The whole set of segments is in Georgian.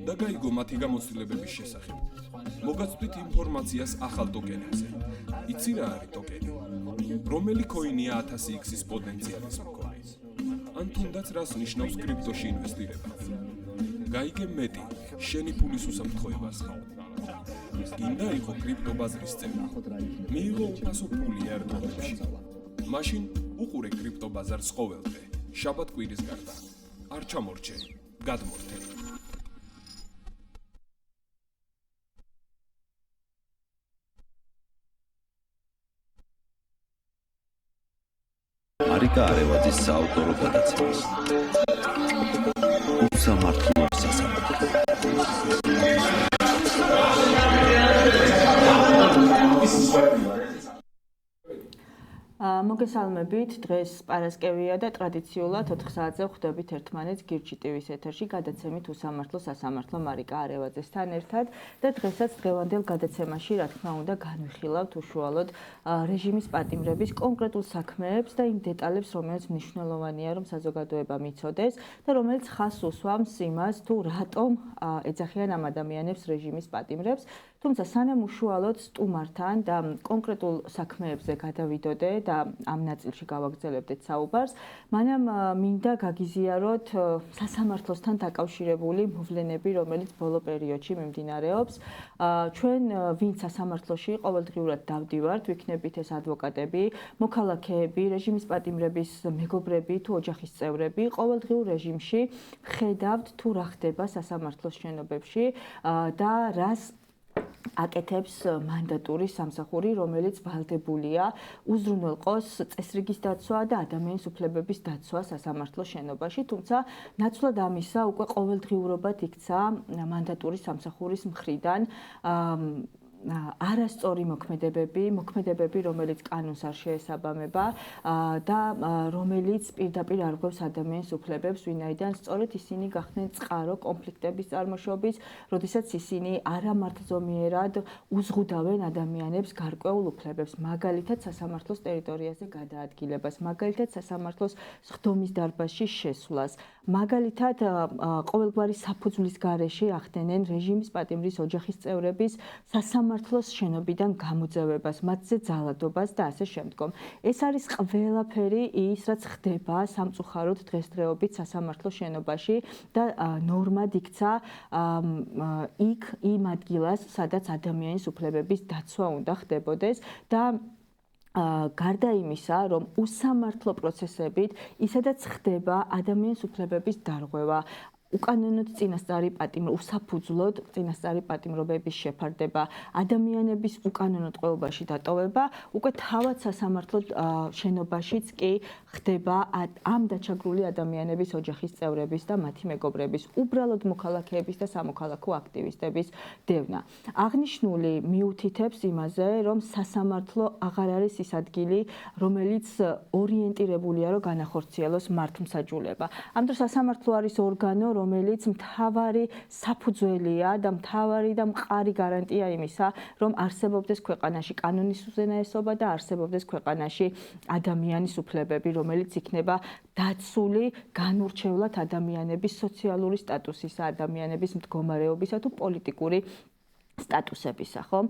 და გაიგო მათი გამოცდილებების შესახებ. მოგაცვდით ინფორმაციას ახალ ტოკენებზე. იცი რა არის ტოკენი? რომელი კოინია 1000x-ის პოტენციალის მქონე? ან თუნდაც რას ნიშნავს კრიპტოში ინვესტირება? გაიგე მეტი შენი ფულის უსაფრთხოებას ხარ. გინდა იყო კრიპტობაზრის წევრი. მიიღო უფასო ფული airdrop-ში. მაშინ უყურე კრიპტობაზარს ყოველდღე, შაბათ-კვირის გარდა. არ ჩამორჩე, გადმორთე. არიკა არევაძის საავტორო გადაცემის. უსამართლო სასამართლო. მოგესალმებით, დღეს პარასკევია და ტრადიციულად 4 საათზე ხვდებით ერთმანეთს გირჩი ტივის ეთერში გადაცემით უსამართლო სასამართლო მარიკა არევაძესთან ერთად და დღესაც დღევანდელ გადაცემაში რა თქმა უნდა განვიხილავთ უშუალოდ რეჟიმის პატიმრების კონკრეტულ საქმეებს და იმ დეტალებს, რომელიც მნიშვნელოვანია რომ საზოგადოებამ იცოდეს და რომელიც ხაზს უსვამს იმას თუ რატომ ეძახიან ამ ადამიანებს რეჟიმის პატიმრებს. თუმცა სანამ უშუალოდ სტუმართან და კონკრეტულ საქმეებზე გადავიდოდე და ამ ნაწილში გავაგრძელებდეთ საუბარს, მანამ მინდა გაგიზიაროთ სასამართლოსთან დაკავშირებული მოვლენები, რომელიც ბოლო პერიოდში მიმდინარეობს. ჩვენ ვინც სასამართლოში ყოველდღიურად დავდივართ, ვიქნებით ეს ადვოკატები, მოქალაქეები, რეჟიმის პატიმრების მეგობრები თუ ოჯახის წევრები, ყოველდღიურ რეჟიმში ხედავთ თუ რა ხდება სასამართლოს შენობებში და რას აკეთებს მანდატური სამსახური, რომელიც ვალდებულია უზრუნველყოს წესრიგის დაცვა და ადამიანის უფლებების დაცვა სასამართლოს შენობაში, თუმცა ნაცვლად ამისა უკვე ყოველდღიურობად იქცა მანდატური სამსახურის მხრიდან არასწორი მოქმედებები, რომელიც კანონს არ შეესაბამება და რომელიც პირდაპირ არღვევს ადამიანის უფლებებს, ვინაიდან სწორედ ისინი გახდნენ წყარო კონფლიქტების წარმოშობის, როდესაც ისინი არამართლზომიერად უზღუდავენ ადამიანებს გარკვეულ უფლებებს, მაგალითად სასამართლოს ტერიტორიაზე გადაადგილებას, მაგალითად სასამართლოს სხდომის დარბაზში შესვლას, მაგალითად ყოველგვარი საფუძვლის გარეშე ახდენენ რეჟიმის პატიმრის ოჯახის წევრების სასამართლოს შენობიდან გამოძევებას, მათზე ძალადობას და ასე შემდგომ. ეს არის ყველაფერი ის, რაც ხდება სამწუხაროდ დღესდღეობით სასამართლოს შენობაში და ნორმად იქცა იქ იმ ადგილას, სადაც ადამიანის უფლებების დაცვა უნდა ხდებოდეს და გარდა იმისა, რომ უსამართლო პროცესებით ისედაც ხდება ადამიანის უფლებების დარღვევა, უკანონოდ წინასწარი უსაფუძვლოდ წინასწარი პატიმრობების შეფარდება, ადამიანების უკანონო ტყვეობაში დატოვება, უკვე თავად სასამართლო შენობაშიც კი ხდება ამ დაჩაგრული ადამიანების ოჯახის წევრების და მათი მეგობრების, უბრალოდ მოქალაქეების და სამოქალაქო აქტივისტების დევნა. აღნიშნული მიუთითებს იმაზე, რომ სასამართლო აღარ არის ის ადგილი, რომელიც ორიენტირებულია, რომ განახორციელოს მართლმსაჯულება. ამ დროს სასამართლო არის ორგანო, რომელიც მთავარი საფუძველია და მთავარი და მყარი გარანტია იმისა, რომ არსებობდეს ქვეყანაში კანონის უზენაესობა და არსებობდეს ქვეყანაში ადამიანის უფლებები, რომელიც იქნება დაცული განურჩევლად ადამიანების სოციალური სტატუსისა, ადამიანების მდგომარეობისა თუ პოლიტიკური სტატუსებისა, ხომ?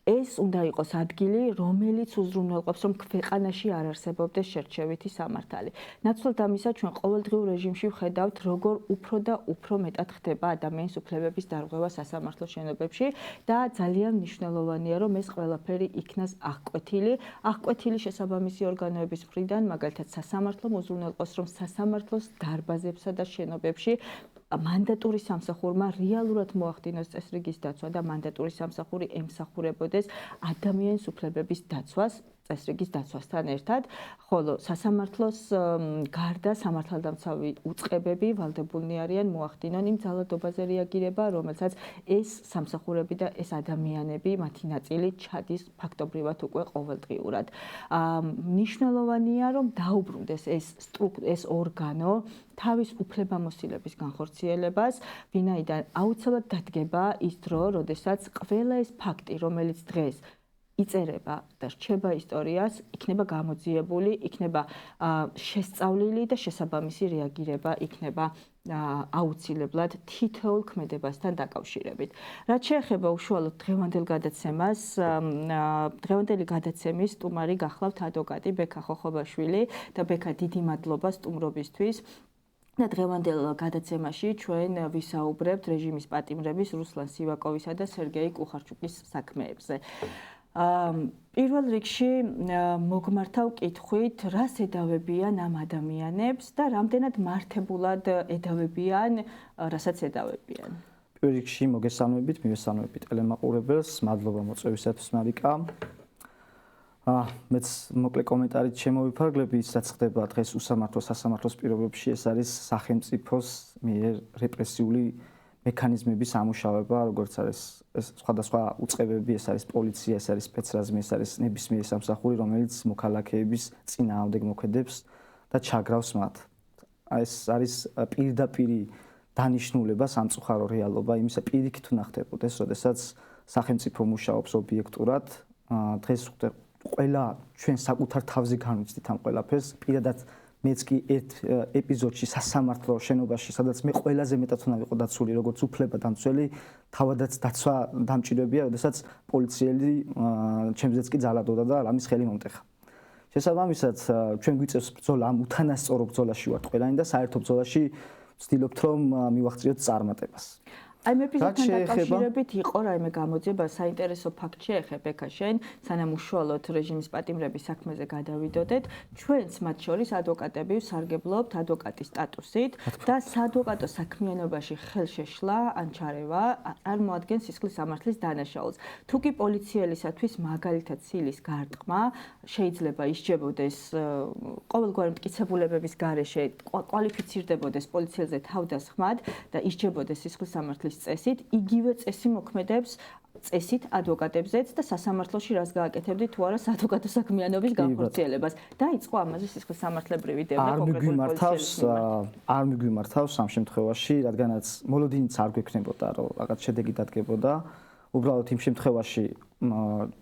ეს უნდა იყოს ადგილი, რომელიც უზრუნველყოფს, რომ ქვეყანაში არ არსებობდეს შერჩევითი სამართალი. ნაცვლად ამისა, ჩვენ ყოველდღიურ რეჟიმში ვხედავთ, როგორ უფრო და უფრო მეტად ხდება ადამიანის უფლებების დარღვევა სასამართლოს შენობებში და ძალიან მნიშვნელოვანია, რომ ეს ყველაფერი იქნას აღკვეთილი შესაბამისი ორგანოების მხრიდან, მაგალითად სასამართლომ უზრუნველყოს, რომ სასამართლოს დარბაზებსა და შენობებში მანდატური სამსახურმა რეალურად მოახდინოს წესრიგის დაცვა და მანდატური სამსახური ემსახურებოდეს ადამიანის უფლებების დაცვას, წესრიგის დაცვასთან ერთად, ხოლო სასამართლოს გარდა სამართალდამცავი უწყებები ვალდებულნი არიან მოახდინონ იმ ძალადობაზე რეაგირება, რომელსაც ეს სამსახურები და ეს ადამიანები, მათი ნაწილი ჩადის ფაქტობრივად უკვე ყოველდღიურად. მნიშვნელოვანია, რომ დაუბრუნდეს ეს ორგანო თავის უფლებამოსილების განხორციელებას, ვინაიდან აუცილებლად დადგება ის დრო, როდესაც ყველა ეს ფაქტი, რომელიც დღეს იწერება და რჩება ისტორიას, იქნება გამოძიებული, იქნება შესწავლილი და შესაბამისი რეაგირება იქნება აუცილებლად თითოეულ ქმედებასთან დაკავშირებით. რაც შეეხება უშუალოდ დღევანდელ გადაცემას, დღევანდელი გადაცემის სტუმარი გახლავთ ადვოკატი ბექა ხოხობაშვილი და ბექა დიდი მადლობა სტუმრობისთვის. და დღევანდელ გადაცემაში ჩვენ ვისაუბრებთ რეჟიმის პატიმრების რუსლან სივაკოვისა და სერგეი კუხარჩუკის საქმეებზე. პირველ რიგში მოგმართავ კითხვით, რას ედავებიან ამ ადამიანებს და რამდენად მართებულად ედავებიან, რასაც ედავებიან. პირველ რიგში მოგესალმებით, მივესალმებით ტელემაყურებელს, მადლობა მოწვევისათვის მარიკა. მეც მოკლე კომენტარით შემოვიფარგლები, ისაც ხდება დღეს უსამართლო სასამართლოს პირობებში, ეს არის სახელმწიფოს მიერ რეპრესიული მექანიზმების ამუშავება, როგორც არის სხვადასხვა უწყებები, ეს არის პოლიცია, ეს არის სპეცრაზმი, ეს არის ნებისმიერი სამსახური, რომელიც მოქალაქეების წინააღმდეგ მოქმედებს და ჩაგრავს მათ. ეს არის პირდაპირი დანიშნულება, სამწუხარო რეალობა, იმისა პირიქით უნდა ხდებოდეს, როდესაც სახელმწიფო მუშაობს ობიექტურად, დღეს ყველა ჩვენ საკუთარ თავზე განვიცდით ამ ყველაფერს, პირადად მეც კი ერთ ეპიზოდში სასამართლო შენობაში, სადაც მე ყველაზე მეტად უნდა ვიყო დაცული, როგორც უფლებადამცველი, თავადაც დაცვა დამჭირებია, როდესაც პოლიციელი ჩემზეც კი ძალადობდა და რამის ხელი მომტეხა. შესაბამისად, ჩვენ გვიწევს ბრძოლა ამ უთანასწორო ბრძოლაში ვართ ყველანი და საერთო ბრძოლაში ვცდილობთ რომ მივახციოთ წარმატებას. აი მე ეპიზოდთან დაკავშირებით იყო რაიმე გამოძიება, საინტერესო ფაქტ შეეხებ ეკა შენ, სანამ უშუალოდ რეჟიმის პატიმრების საქმეზე გადავიდოდეთ, ჩვენც მათ შორის ადვოკატები ვსარგებლობთ ადვოკატის სტატუსით და საადვოკატო საქმიანობაში ხელშეშლა ან ჩარევა წარმოადგენს სისხლის სამართლის დანაშაულს. თუ კი პოლიციელისათვის მაგალითად სილის გარტყმა შეიძლება ისჯებოდეს ყოველგვარი მტკიცებულებების გარეშე, კვალიფიცირდებოდეს პოლიციელზე თავდასხმად და ისჯებოდეს სისხლის სამართლის წესით, იგივე წესი მოქმედებს წესით ადვოკატებზეც და სასამართლოში რას გააკეთებდი თუ არა საადვოკატო საქმიანობის განხორციელებას. დაიწყო ამაზე სისხლის სამართლებრივი დევნა კონკრეტული პოლიციელის მიმართ. არ მიგვიმართავს ამ შემთხვევაში, რადგანაც მოლოდინიც არ გვექნებოდა, რომ რაღაც შედეგი დადგებოდა. უბრალოდ იმ შემთხვევაში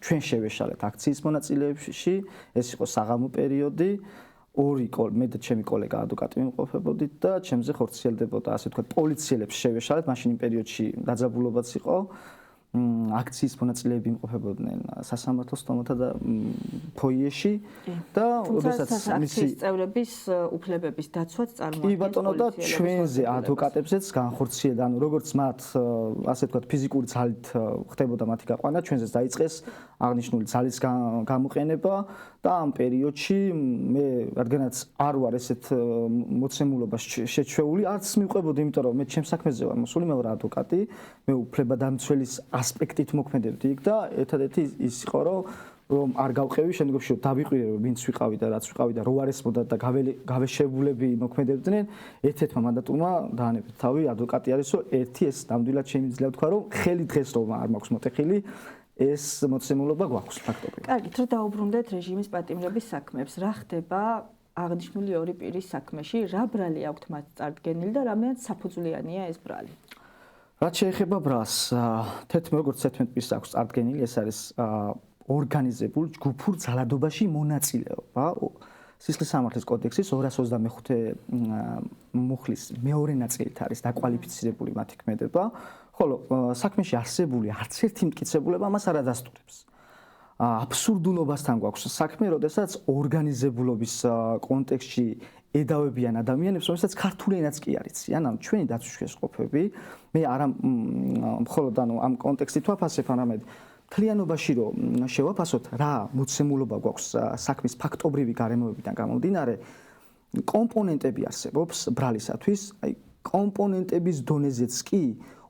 ჩვენ შევეშალეთ აქციის მონაწილეებში, ეს იყო საღამო პერიოდი. მე და ჩემი კოლეგა ადვოკატი ვიმყოფებოდით და ჩემზე ხორციელდებოდა, ასე ვთქვათ, პოლიციელებს შევეშალეთ, მაშინ იმ პერიოდში დაძაბულობაც იყო. აქციის მონაწილეები იმყოფებოდნენ სასამართლოს სტომათა და ფოიეში და როდესაც მისი წევრების უფლებების დაცვაც წარმოადგენს. კი ბატონო და ჩვენზე ადვოკატებზეც განხორციელდა, ანუ როგორც მათ ასე ვთქვათ ფიზიკური ძალით ხდებოდა მათი გაყვანა, ჩვენზეც დაიწყეს აღნიშნული ძალის გამოყენება და ამ პერიოდში მე რადგანაც არ ვარ ესეთ მოცემულობაში შეჩვეული, არც მივყვებოდი, იმიტომ რომ მე ჩემს საქმეზე ვარ მოსული, მე ვარ ადვოკატი, მე უფლებადამცველის ასპექტით მოქმედებდი იქ და ერთადერთი ის იყო რომ არ გავყევი შემდგომში რომ დავიყვირე რომ ვინც ვიყავი და რაც ვიყავი და რო არ ესმოდა და გავეშებულები მოქმედებდნენ ერთ-ერთმა მანდატურმა დაანებეთ თავი ადვოკატი არისო ერთი ეს ნამდვილად შემიძლია ვთქვა რომ ხელი დღეს რომ არ მაქვს მოტეხილი ეს მოცემულობა გვაქვს ფაქტობრივად. კარგით, რომ დაუბრუნდეთ რეჟიმის პატიმრების საქმეებს. რა ხდება აღნიშნული ორი პირის საქმეში, რა ბრალი აქვთ მათ წარდგენილი და რამდენად საფუძვლიანია ეს ბრალი? რაც შეეხება ბრალს, როგორც 11 პირს აქვს წარდგენილი, ეს არის ორგანიზებულ ჯგუფურ ძალადობაში მონაწილეობა. სისხლის სამართლის კოდექსის 225 მუხლის მეორე ნაწილით არის დაკვალიფიცირებული მათი ქმედება, ხოლო საქმეში არსებული არც ერთი მტკიცებულება მას არ ადასტურებს. აბსურდულობასთან გვაქვს საქმე, როდესაც ორგანიზებულობის კონტექსტში ედავებიან ადამიანებს, რომელსაც ქართული ენაც კი არ იციან, ანუ ჩვენი დაცვის ყოფები, მე არა მხოლოდ ამ კონტექსტით ვაფასებ, არამედ მთლიანობაში რომ შევაფასოთ, რა მოცემულობა გვაქვს საქმის ფაქტობრივი გარემოებიდან გამომდინარე, კომპონენტები არსებობს ბრალისათვის, აი კომპონენტების დონეზეც კი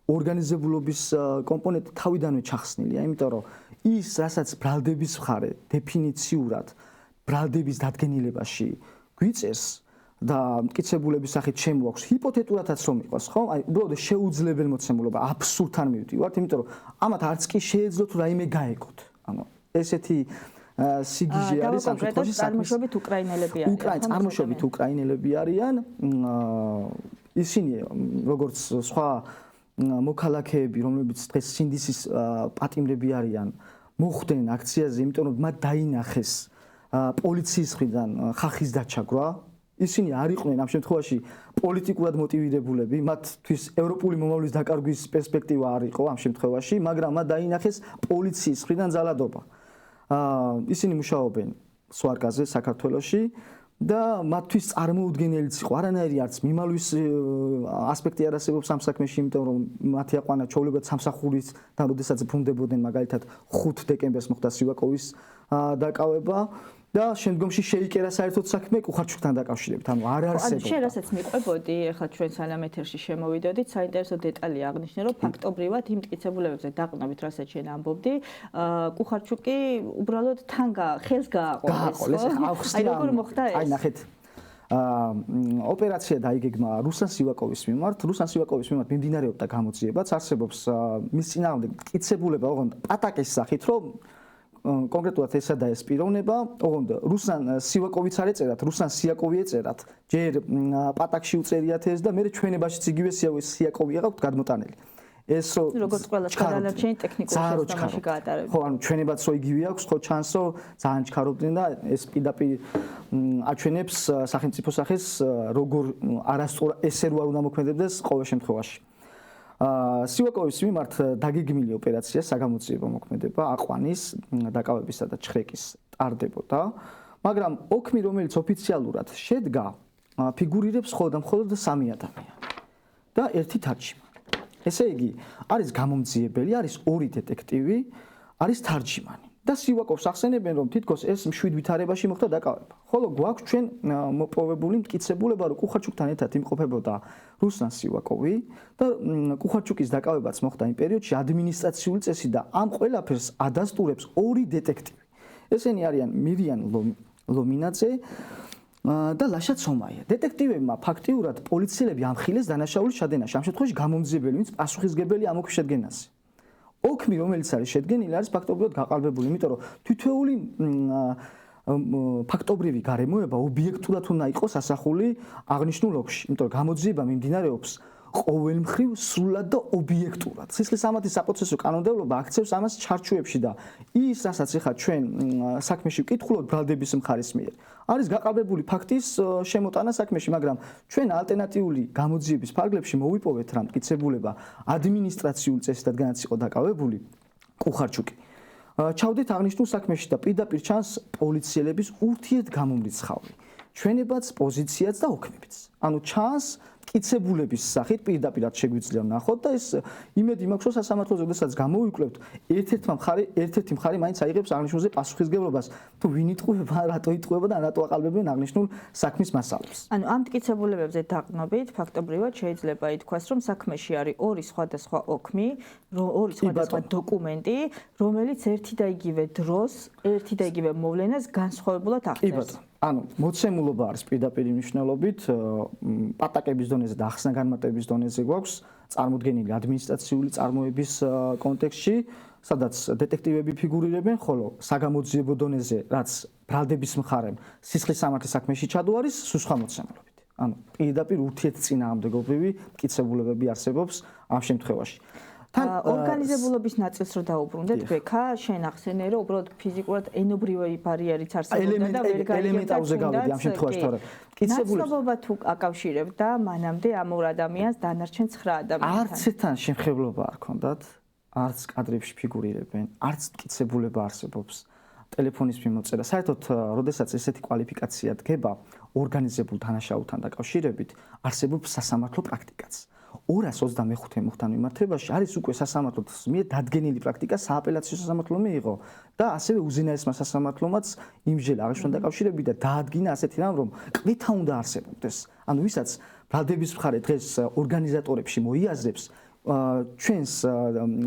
ორგანიზებულობის კომპონენტი თავიდანვე ჩახსნილია, იმიტომ რომ ის, რასაც ბრალდების მხარე დეფინიციურად ბრალდების დადგენილებაში გვიწერს და მტკიცებულების სახით შემოაქვს ჰიპოთეტურადაც რომ იყოს, ხო? აი უბრალოდ შეუძლებელი მოცემულობა აბსურდთან მივდივართ, იმიტომ რომ ამათ არც კი შეეძლოთ რაიმე გაეკოთ. ანუ ესეთი სიგიჟე არის ამ შემთხვევაში წარმოშობით უკრაინელები არიან. წარმოშობით უკრაინელები არიან. ისინი როგორც სხვა მოქალაქეები, რომლებიც დღეს სინდისის პატიმრები არიან, მოხდნენ აქციაზე, იმიტომ რომ მათ დაინახეს პოლიციის მხრიდან ხახის დაჩაგვრა. ისინი არ იყვნენ ამ შემთხვევაში პოლიტიკურად მოტივირებულები, მათთვის ევროპული მომავლის დაკარგვის პერსპექტივა არ იყო ამ შემთხვევაში, მაგრამ მათ დაინახეს პოლიციის მხრიდან ძალადობა. ისინი მუშაობენ სვარკაზე საქართველოში და მათთვის წარმოუდგენელიც იყო არანაირი არც მიმალვის ასპექტი არ არსებობს ამ საქმეში, იმიტომ რომ მათი აყვანა ჩვეულებრივად სამსახურისთან როდესაც ბრუნდებოდნენ, მაგალითად 5 დეკემბერს მოხდა სივაკოვის დაკავება და შემდგომში შეიკერა საერთოდ საქმე კუხარჩუკთან დაკავშირებით. ანუ არ არსებობდა. შენ რასაც მიყვებოდი, ახლა ჩვენ სანამ ეთერში შემოვიდოდით, საინტერესო დეტალი აღნიშნე, რომ ფაქტობრივად იმ მტკიცებულებებზე დაყნობით, რასაც შენ ამბობდი, კუხარჩუკი უბრალოდ თან ხელს გააყოლეს. აი როგორ მოხდა ეს? აი ნახეთ. ოპერაცია დაიგეგმა რუსლან სივაკოვის მიმართ. რუსლან სივაკოვის მიმართ მიმდინარეობდა გამოძიებაც, არსებობს მის წინააღმდეგ მტკიცებულება, ოღონდ პატაკის სახით, რომ კონკრეტულად ესა და ეს პიროვნება, ოღონდ რუსლან სივაკოვიც არ ეწერათ, რუსლან სიაკოვი ეწერათ. ჯერ პატაკში უწერიათ ეს და მე ჩვენებაშიც იგივე სიაკოვი აყავთ გადმოტანილი. ეს როგორც ყველა გადანარჩენი ტექნიკური შესაბამისი გაატარებენ. ხო, ანუ ჩვენებაც რო იგივე აქვს, ხო ჩანს რომ ძალიან ჩქარობდნენ და ეს პირდაპირ აჩვენებს სახელმწიფო სახეს როგორ არასწორ ესე რო არ უნდა მოქმედებდეს ყოველ შემთხვევაში. სივაკოვის მიმართ დაგეგმილი ოპერაცია საგამოძიებო მოქმედება აყვანის დაკავებისა და ჩხრეკის ტარდებოდა, მაგრამ ოქმი რომელიც ოფიციალურად შედგა ფიგურირებს მხოლოდ 3 ადამიანი და 1 თარჯიმანი. ესე იგი, არის გამომძიებელი, არის 2 დეტექტივი, არის თარჯიმანი. და სივაკოვს ახსენებენ, რომ თითქოს ეს მშვიდ ვითარებაში მოხდა დაკავება. ხოლო გვაქვს ჩვენ მოპოვებული მტკიცებულება, რომ კუხარჩუკთან ერთად იმყოფებოდა რუსლან სივაკოვი და კუხარჩუკის დაკავებაც მოხდა იმ პერიოდში ადმინისტრაციული წესი და ამ ყველაფერს ადასტურებს 2 დეტექტივი. ესენი არიან მირიან ლომინაძე და ლაშა ცომაია. დეტექტივებმა ფაქტიურად პოლიციელები ამხილეს დანაშაულის ჩადენაში. ამ შემთხვევაში გამომძიებელი, ვინც პასუხისგებელი ამოქმ შედგენაზე. ოქმი რომელიც არის შედგენილი არის ფაქტობრივად გაყალბებული, იმიტომ რომ თითოეული ფაქტობრივი გარემოება ობიექტურად უნდა იყოს ასახული აღნიშნულ ოლქში, იმიტომ რომ გამოძიება მიმდინარეობს ყოველმხრივ სრულად და ობიექტურად. სისხლის სამართლის საპროცესო კანონმდებლობა აქცევს ამას ჩარჩოებში და ის, რასაც ახლა ჩვენ საქმეში ვკითხულობთ ბრალდების მხარის მიერ, არის გაყალბებული ფაქტის შემოტანა საქმეში, მაგრამ ჩვენ ალტერნატიული გამოძიების ფარგლებში მოვიპოვეთ რა მტკიცებულება ადმინისტრაციული წესით, რადგანაც იყო დაკავებული კუხარჩუკი. ჩავდეთ აღნიშნულ საქმეში და პირდაპირ ჩანს პოლიციელების ურთიერთგამომრიცხავი, ჩვენებაც, პოზიციაც და ოქმებიც. ანუ ჩანს მტკიცებულების სახით პირდაპირად შეგვიძლია ვნახოთ და ეს იმედი მაქვს, რომ სასამართლოზე როდესაც გამოვიკვლებთ, ერთ-ერთი მხარე მაინც აიღებს აღნიშნულზე პასუხისგებლობას, თუ ვინ იტყუება, რატო იტყუება და რატო აყალბებენ აღნიშნულ საქმის მასალებს. ანუ ამ მტკიცებულებებზე დაყნობით, ფაქტობრივად შეიძლება ითქვას, რომ საქმეში არის 2 სხვადასხვა ოქმი, 2 სხვადასხვა დოკუმენტი, რომელიც ერთი და იგივე დროს, ერთი და იგივე მოვლენას განსხვავებულად ახდენს. ანუ მოცემულობა არის პირდაპირ მნიშვნელობით პატაკების დონეზე და ახსნა-განმარტების დონეზე გვაქვს წარმოდგენილი ადმინისტრაციული წარმოების კონტექსტში, სადაც დეტექტივები ფიგურირებენ, ხოლო საგამოძიებო დონეზე, რაც ბრალდების მხარემ სისხლის სამართლის საქმეში ჩადო არის სუსხვა მოცემულობით. ანუ პირდაპირ ურთიერთწინააღმდეგობრივი მტკიცებულებები არსებობს ამ შემთხვევაში. ორგანიზებულობის ნაწილს რო დაუბრუნდეთ, ბექა, შენ ახსენე, რომ უბრალოდ ფიზიკურად ენობრივი ბარიერიც არსებობდა და ვერ ელემენტარზე გავედი ამ შემთხვევაში, თორემ მტკიცებულება თუ აკავშირებდა მანამდე ამ 2 ადამიანს დანარჩენ 9 ადამიანთან. არც ერთთან შემხებლობა არ ქონდათ, არც კადრებში ფიგურირებენ, არც მტკიცებულება არსებობს. ტელეფონის მიმოწერა. საერთოდ, როდესაც ესეთი კვალიფიკაცია დგება ორგანიზებულ დანაშაულთან დაკავშირებით, არსებობს სასამართლო პრაქტიკაც. 225 მუხთან მიმართებაში არის უკვე სასამართლოს მიერ დადგენილი პრაქტიკა, სააპელაციო სასამართლომ მიიღო და ასევე უზენაესმა სასამართლომაც იმჟელ აღნიშნულ დაკავშირებით და დაადგინა ასეთი რამ, რომ ყვითა უნდა არსებობდეს. ანუ ვისაც ბრალდების მხარე დღეს ორგანიზატორებში მოიაზრებს, ჩვენს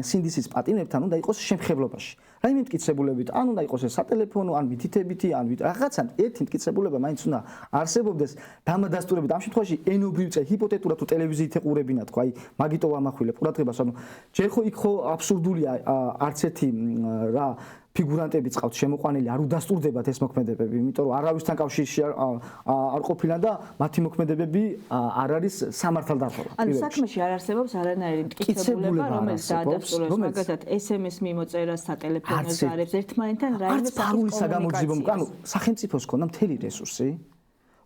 სინდისის პატიმრებთან უნდა იყოს შემხებლობაში. რაიმე მტკიცებულებით, ან უნდა იყოს ეს სატელეფონო, ან მითითებითი, ან რაღაცა ერთი მტკიცებულება მაინც უნდა არსებობდეს დამადასტურებით. ამ შემთხვევაში ენობრივ წე ჰიპოთეტურად თუ ტელევიზიით ეყურებინა თქო, აი მაგიტო ვამახვილებ ყურადღებას, ანუ ჯერ ხო იქ ხო აბსურდულია არც ერთი რა ფიგურანტებიც ყავთ შემოყვანილი, არ უდასტურდებათ ეს მოქმედებები, იმიტომ რომ არავისთან კავშირში არ ყოფილან და მათი მოქმედებები არ არის სამართალდამცავი. ანუ საქმეში არ არსებობს არანაირი მტკიცებულება, რომელიც დაადასტურებს მაგალითად SMS მიმოწერას, სატელეფონო ზარებს ერთმანეთთან რაიმე ფარული საგამოძიებო, ანუ სახელმწიფოს ქონდა მთელი რესურსი,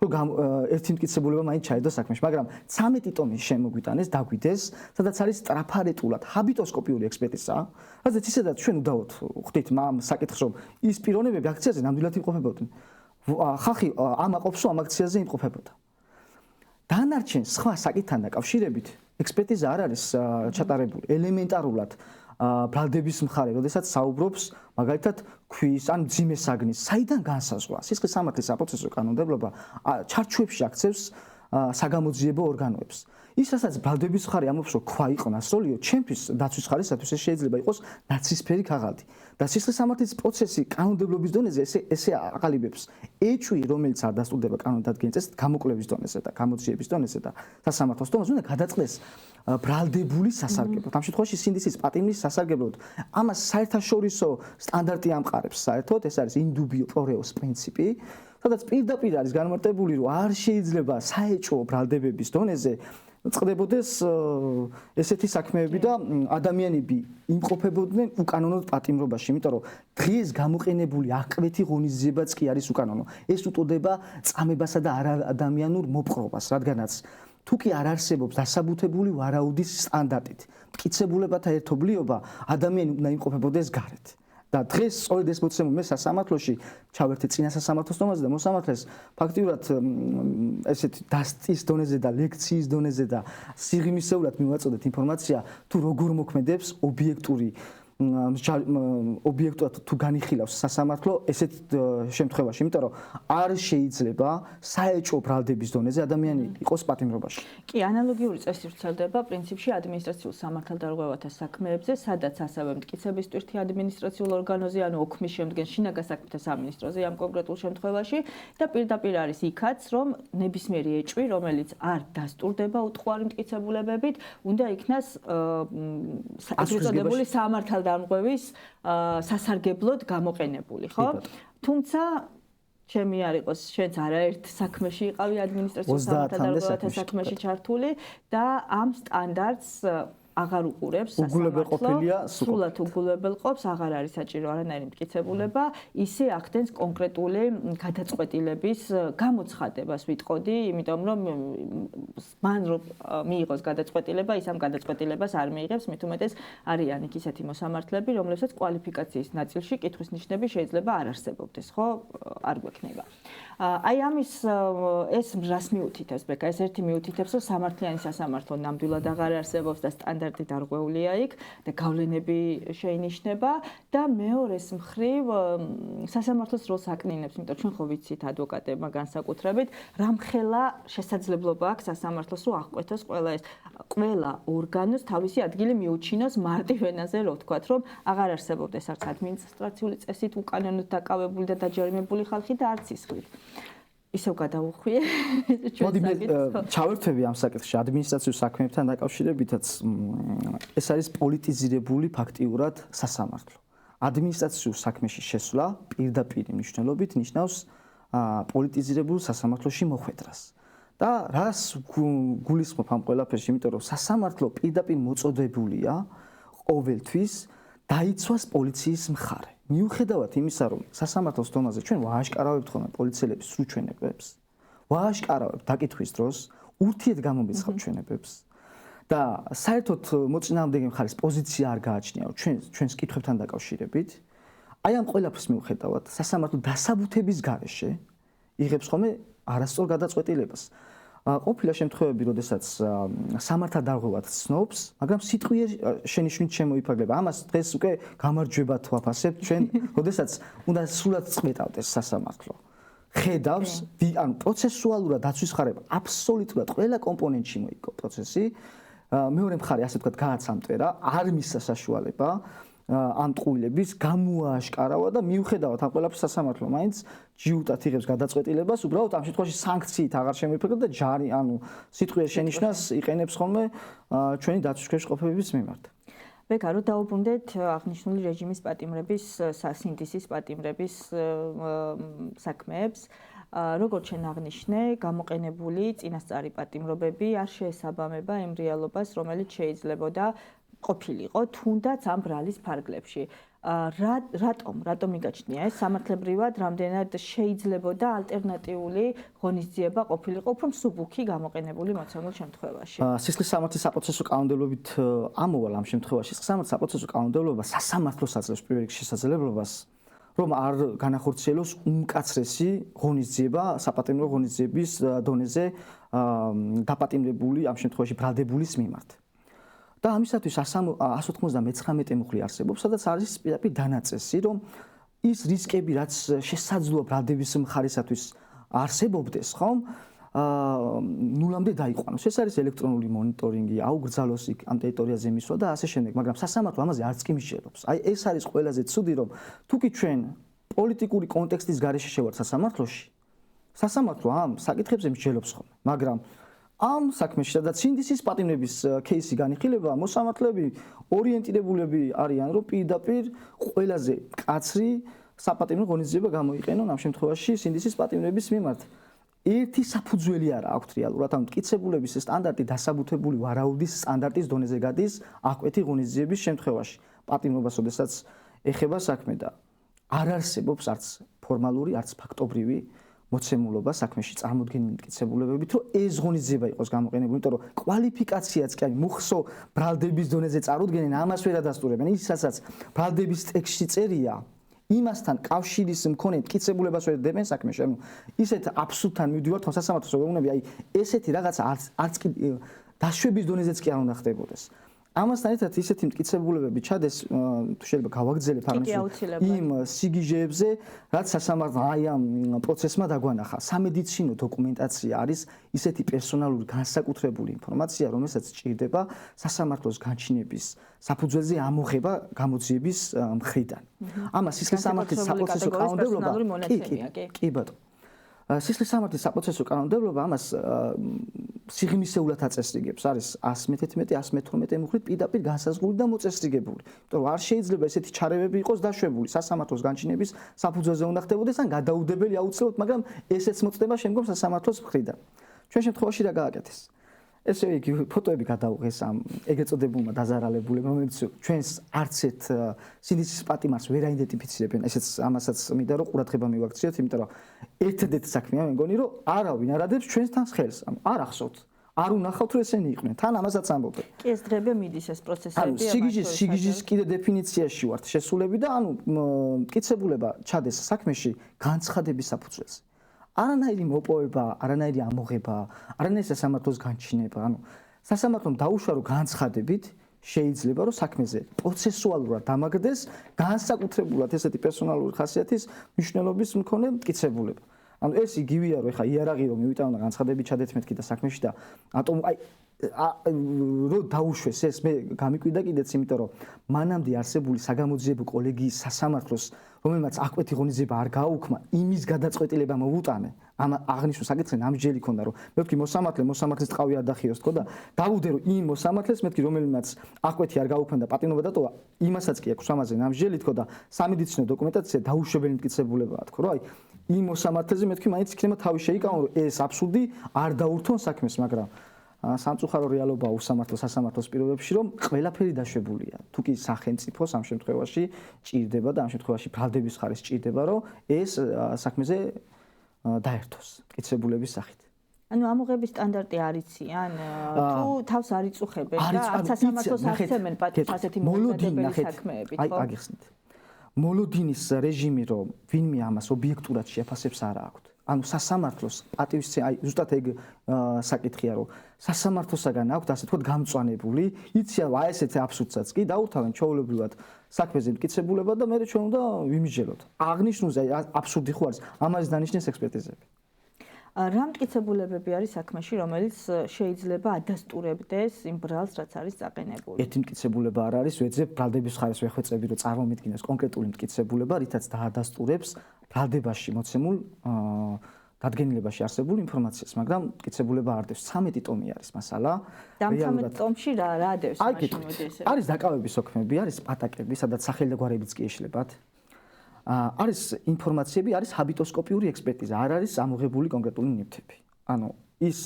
რომ ერთი მტკიცებულება მაინც ჩაედო საქმეში, მაგრამ 13 ტომის შემოგვიტანეს, დაგვიდეს, სადაც არის სტრაფარეტულად ჰაბიტოსკოპიური ექსპერტიზა, რადგან ისედაც ჩვენ უდავოდ ხვდით ამ საკითხს, რომ ის პიროვნებები აქციაზე ნამდვილად იმყოფებოდნენ. ხალხი ამ აყოფსო ამ აქციაზე იმყოფებოდა. დანარჩენ სხვა საკითხთან დაკავშირებით ექსპერტიზა არ არის ჩატარებული ელემენტარულად ბრალდების მხარე, როდესაც საუბრობს მაგალითად ქვის ან მძიმე საგნის, საიდან განსაზღვრა სისხლის სამართლის საპროცესო კანონმდებლობა ჩარჩოებში აქცევს საგამოძიებო ორგანოებს. ის რასაც ბრალდების მხარე ამბობს, რომ ქვა იყო ნასროლიო, ჩემთვის დაცვის მხარისათვის ეს შეიძლება იყოს ნაცისფერი ქაღალდი. და სისხლის სამართლის პროცესი კანონმდებლობის დონეზე ესე აყალიბებს ეჭვი, რომელიც არ დასტურდება კანონდადგენის წესით, გამოკვლევის დონეზე და გამოძიების დონეზე და სასამართლოს დონეზე უნდა გადაწყდეს ბრალდებული სასარგებლოდ. ამ შემთხვევაში სინდისის პატიმრის სასარგებლოდ ამას საერთაშორისო სტანდარტი ამყარებს საერთოდ, ეს არის indubio pro reos პრინციპი, სადაც პირდაპირ არის განმარტებული, რომ არ შეიძლება საეჭვო ბრალდებების დონეზე წყდებოდეს ესეთი საქმეები და ადამიანები იმყოფებოდნენ უკანონოდ პატიმრობაში, იმიტომ რომ დღეს გამოყენებული აღკვეთი ღონისძიებაც კი არის უკანონო. ეს უწოდება წამებასა და არაადამიანურ მოპყრობას, რადგანაც თუ კი არ არსებობს დასაბუთებული ვარაუდის სტანდარტით, მტკიცებულებათა ერთობლიობა, ადამიანი უნდა იმყოფებოდეს გარეთ. და დღეს სწორედ ეს მოცემული მე სასამართლოში ჩავერთე წინა სასამართლოს დონეზე და მოსამართლეს ფაქტიურად ესეთი დასტის დონეზე და ლექციის დონეზე და სიღრმისეულად მივაწოდეთ ინფორმაცია თუ როგორ მოქმედებს ობიექტური ობიექტურად თუ განიხილავს სასამართლო ესეთ შემთხვევაში, იმიტომ რომ არ შეიძლება საეჭვო ბრალდების დონეზე ადამიანი იყოს პატიმრობაში. კი, ანალოგიური წესი ვრცელდება პრინციპში ადმინისტრაციულ სამართალდარღვევათა საქმეებზე, სადაც ასევე მტკიცების ტვირთი ადმინისტრაციულ ორგანოზე, ანუ ოქმის შემდგენ შინაგან საქმეთა სამინისტროზე ამ კონკრეტულ შემთხვევაში და პირდაპირ არის იქაც, რომ ნებისმიერი ეჭვი, რომელიც არ დასტურდება უტყუარი მტკიცებულებებით, უნდა იქნას ეგრეთ წოდებული სამართალდამღების სასარგებლოდ გამოყენებული, ხო? თუმცა ჩემი არ იყოს, შენც არაერთ საქმეში იყავი ადმინისტრაციულ სამართალდარღვევათა საქმეში ჩართული და ამ სტანდარტს აღარ უყურებს უგულებელყოფილია სრულად უგულებელყოფს, აღარ არის საჭირო არანაირი მტკიცებულება, ისე ახდენს კონკრეტული გადაწყვეტილების გამოცხადებას ვიტყოდი, იმიტომ რომ მან რომ მიიღოს გადაწყვეტილება, ის ამ გადაწყვეტილებას არ მიიღებს, მით უმეტეს არიან იქ ისეთი მოსამართლეები, რომლებსაც კვალიფიკაციის ნაწილში კითხვის ნიშნები შეიძლება არ არსებობდეს, ხო? არ გვექნება. აი ამის ეს რას მიუთითებს ბექა? ეს ერთი მიუთითებს, რომ სამართლიანი სასამართლო ნამდვილად აღარ არსებობს და სტანდარტი დარღვეულია იქ და გავლენები შეინიშნება და მეორეს მხრივ სასამართლოს როლს აკნინებს, იმიტომ ჩვენ ხო ვიცით ადვოკატებმა განსაკუთრებით, რამხელა შესაძლებლობა აქვს სასამართლოს რომ აღკვეთოს ყველა ორგანოს თავისი ადგილი მიუჩინოს მარტივ ენაზე, რო ვთქვათ, რომ აღარ არსებობდეს არც ადმინისტრაციული წესით უკანონოდ დაკავებული და დაჯერიმებული ხალხი და არც ისხლით. ისევ გადავუხვიე მოდი მე ჩავერთვები ამ საკითხში ადმინისტრაციულ საქმეებთან დაკავშირებითაც ეს არის პოლიტიზირებული ფაქტიურად სასამართლო. ადმინისტრაციულ საქმეში შესვლა პირდაპირ მნიშვნელობით ნიშნავს პოლიტიზირებულ სასამართლოში მოხვედრას. და რას გულისხმობ ამ ყველაფერში, იმიტომ რომ სასამართლო პირდაპირ მოწოდებულია ყოველთვის დაიცვას პოლიციის მხარე. მიუხედავად იმისა, რომ სასამართლოს დონეზე ჩვენ ვააშკარავებთ ხოლმე პოლიციელების სრუჩვენებებს, ვააშკარავებთ დაკითხვის დროს ურთიერთ გამომეცხავ ჩვენებებს და საერთოდ მოწინააღმდეგე მხარის პოზიცია არ გააჩნია ჩვენს კითხვებთან დაკავშირებით. აი ამ ყველაფერს მიუხედავად სასამართლო დასაბუთების გარეშე იღებს ხოლმე არასწორ გადაწყვეტილებას. ყოფილა შემთხვევები, როდესაც სამართალდარღვევად ცნობს, მაგრამ სიტყვიერ შენიშვნით შემოიფარგლება. ამას დღეს უკვე გამარჯვებად ვაფასებთ ჩვენ, როდესაც უნდა სრულად წყვეტავდეს სასამართლო. ხედავს, ანუ პროცესუალურად დაცვის მხარება აბსოლუტურად ყველა კომპონენტში მოიგო პროცესი. მეორე მხარე, ასე ვთქვათ, გააცამტვერა, არ მისცა საშუალება ამ ტყუილების გამოააშკარავა და მიუხედავად ამ ყველაფერს სასამართლო მაინც ჯიუტად იღებს გადაწყვეტილებას, უბრალოდ ამ შემთხვევაში სანქციით აღარ შემოიფარგლება და ჯარი, ანუ სიტყვიერ შენიშვნას იყენებს ხოლმე ჩვენი დაცვის ქვეშ ყოფებების მიმართ. ბეკა, რომ დაუბრუნდეთ აღნიშნული რეჟიმის პატიმრების, სინდისის პატიმრების საქმეებს, როგორც შენ აღნიშნე, გამოყენებული წინასწარი პატიმრობები არ შეესაბამება იმ რეალობას, რომელიც შეიძლებოდა ყოფილიყო თუნდაც ამ ბრალის ფარგლებში. რატომ მიგაჩნია ეს სამართლებრივად რამდენად შეიძლებოდა ალტერნატიული ღონისძიება ყოფილიყო უფრო მსუბუქი გამოყენებული მოცემულ შემთხვევაში. სისხლის სამართლის საპროცესო კანონმდებლობით ამოვალ ამ შემთხვევაში სისხლის სამართლის საპროცესო კანონმდებლობა სასამართლოს აძლევს პირველ რიგში შესაძლებლობას რომ არ განახორციელოს უმკაცრესი ღონისძიება საპატიმრო ღონისძიების დონეზე დაპატიმრებული ამ შემთხვევაში ბრალდებულის მიმართ. და ამისათვის 199 მუხლი არსებობს, სადაც არის პირდაპირ დანაწესი, რომ ის რისკები, რაც შესაძლოა ბრალდების მხარისათვის არსებობდეს, ხომ? ნულამდე დაიყვანოს. ეს არის ელექტრონული მონიტორინგი, აუგრძალოს იქ ამ ტერიტორიაზე მისვლა და ასე შემდეგ, მაგრამ სასამართლო ამაზე არც კი მსჯელობს. აი ეს არის ყველაზე ცუდი, რომ თუკი ჩვენ პოლიტიკური კონტექსტის გარეშე შევართ სასამართლოში, სასამართლო ამ საკითხებზე მსჯელობს ხოლმე, მაგრამ ამ საქმეში, სადაც სინდისის პატიმრების кейსი განიხილება, მოსამართლეები ორიენტირებულები არიან, რომ პირდაპირ ყველაზე მკაცრი საპატიმრო ღონისძიება გამოიყენონ ამ შემთხვევაში სინდისის პატიმრების მიმართ. ერთი საფუძველი არა აქვთ რეალურად, ამ მტკიცებულების სტანდარტი დასაბუთებული ვარაუდის სტანდარტის დონეზე გადის აკვეთი ღონისძიების შემთხვევაში. პატიმრობას, ოდესაც ეხება საქმე და არ არსებობს არც ფორმალური, არც ფაქტობრივი მოცემულობა საქმეში წარმოდგენილი მტკიცებულებებით, რომ ეს ღონისძიება იყოს გამოყენებული, იმიტომ რომ კვალიფიკაციაც კი არის მუხსო ბრალდების დონეზე წარუდგენენ, ამას ვერ ადასტურებენ. ისაც ბრალდების ტექსტში წერია, იმასთან კავშირის მქონე მტკიცებულებას ვერ დებენ საქმეში. ანუ ისეთ აბსურდთან მივდივართ, რომ სასამართლოს უგონები, აი ესეთი რაღაცა არც კი დაშვების დონეზეც კი არ უნდა ხდებოდეს. ამასთან ერთად ისეთი მტკიცებულებები ჩადეს, თუ შეიძლება გავაგრძელებ იმ სიგიჟეებზე, რაც სასამართლო აი ამ პროცესმა დაგვანახა. სამედიცინო დოკუმენტაცია არის ისეთი პერსონალური განსაკუთრებული ინფორმაცია, რომელსაც სჭირდება სასამართლოს განჩინების საფუძველზე ამოღება გამოძიების მხრიდან. ამას სისხლის სამართლის საპროცესო კანონმდებლობა კი ბატონო. სისხლის სამართლის საპროცესო კანონმდებლობა ამას სიღრმისეულად აწესრიგებს. არის 111-112 მუხლით პირდაპირ განსაზღვრული და მოწესრიგებული. იმიტომ რომ არ შეიძლება ესეთი ჩარევები იყოს დაშვებული სასამართლოს განჩინების საფუძველზე უნდა ხდებოდეს ან გადაუდებელი აუცილებლად, მაგრამ ესეც მოწდება შემდგომ სასამართლოს მხრიდან. ჩვენ შემთხვევაში რა გააკეთეს? ესე იგი ფოტოები გადაუღეს ამ ეგრეთ წოდებულმა დაზარალებულებმა, რომელიც ჩვენს არც ერთ სინდისის პატიმარს ვერ აიდენტიფიცირებენ. ესეც ამასაც მინდა რომ ყურადღება მივაქციოთ, იმიტომ რომ ერთადერთი საქმეა მე მგონი რომ არავინ არ ადებს ჩვენთან ხელს. არ ახსოვთ. არ უნახავთ რომ ესენი იყვნენ. თან ამასაც ამბობენ. კი ეს დღეები მიდის ეს პროცესები. სიგიჟის კიდე დეფინიციაში ვართ შესულები და ანუ მტკიცებულება ჩადეს საქმეში განცხადების საფუძველზე. არანაირი მოპოვება, არანაირი ამოღება, არანაირი სასამართლოს განჩინება, ანუ სასამართლომ დაუშვა რომ განცხადებით შეიძლება რომ საქმეზე პროცესუალურად დამაგდეს განსაკუთრებულად ესეთი პერსონალური ხასიათის მნიშვნელობის მქონე მტკიცებულება. ანუ ეს იგივეა რომ ეხა იარაღი რომ მივიტანა განცხადებით ჩადეთ მეთქი და საქმეში და რომ დაუშვეს ეს მე გამიკვირდა კიდეც, იმიტომ რომ მანამდე არსებული საგამოძიებო კოლეგიის სასამართლოს რომელმაც აკვეთი ღონისძიება არ გააუქმა, იმის გადაწყვეტილება მოვუტანე. ამ აღნიშნულ საკითხზე ნამსჯელი ქონდა, რომ მეთქი მოსამართლის ტყავი არ დახიოს თქო და დავუდე რომ იმ მოსამართლეს მეთქი რომელმაც აკვეთი არ გააუქმა და პატიმრობა დატოვა, იმასაც კი აქვს ამაზე ნამსჯელი თქო და სამედიცინო დოკუმენტაცია დაუშვებელი მტკიცებულებაა თქო, რომ აი იმ მოსამართლეზე მეთქი მაინც იქნება თავი შეიკავონ, რომ ეს აბსურდი არ დაურთონ საქმეს, მაგრამ სამწუხარო რეალობაა უსამართლო სასამართლოს პირობებში, რომ ყველაფერი დაშვებულია. თუკი სახელმწიფოს ამ შემთხვევაში ჭირდება და ამ შემთხვევაში ბრალდების ხარეს ჭირდება, რომ ეს საქმეზე დაერთოს მტკიცებულების სახით. ანუ ამოღების სტანდარტი არ იციან, თუ თავს არ იწუხებენ და არც სასამართლოს აღწევენ ასეთი მოუწოდებელი საქმეებით, ხო? აი, აგიხსნით. მოლოდინის რეჟიმი, რომ ვინმე ამას ობიექტურად შეაფასებს არა აქვს. ანუ სასამართლოს პატივისცემა, აი ზუსტად ეგ საკითხია, რომ სასამართლოსაგან აქვს ასე თქვა გამწვანებული, იციან აი ესეთი აბსურდსაც კი დაუთავენ ჩვეულებრივად საქმეზე მტკიცებულება და მე ჩვენ უნდა ვიმსჯელოთ. აღნიშნულზე აბსურდი ხო არის, ამაზე დანიშნეს ექსპერტიზები. რა მტკიცებულებები არის საქმეში, რომელიც შეიძლება ადასტურებდეს იმ ბრალს, რაც არის წაყენებული? ერთი მტკიცებულება არ არის, ვეძებ ბრალდების ხარეს ვეხვეწები, რომ წარმომიდგინოს კონკრეტული მტკიცებულება, რითაც დაადასტურებს ბრალდებაში მოცემულ დადგენილებაში არსებულ ინფორმაციას, მაგრამ მტკიცებულება არ დევს. 13 ტომი არის მასალა. და 13 ტომში რა დევს მაშინ მოდი ესე. არის დაკავების სოქმეები, არის პატაკები, სადაც სახელი და გვარებიც კი ეშლებათ. არის ინფორმაციები, არის ჰაბიტოსკოპიური ექსპერტიზა, არ არის ამოღებული კონკრეტული ნივთები. ანუ ის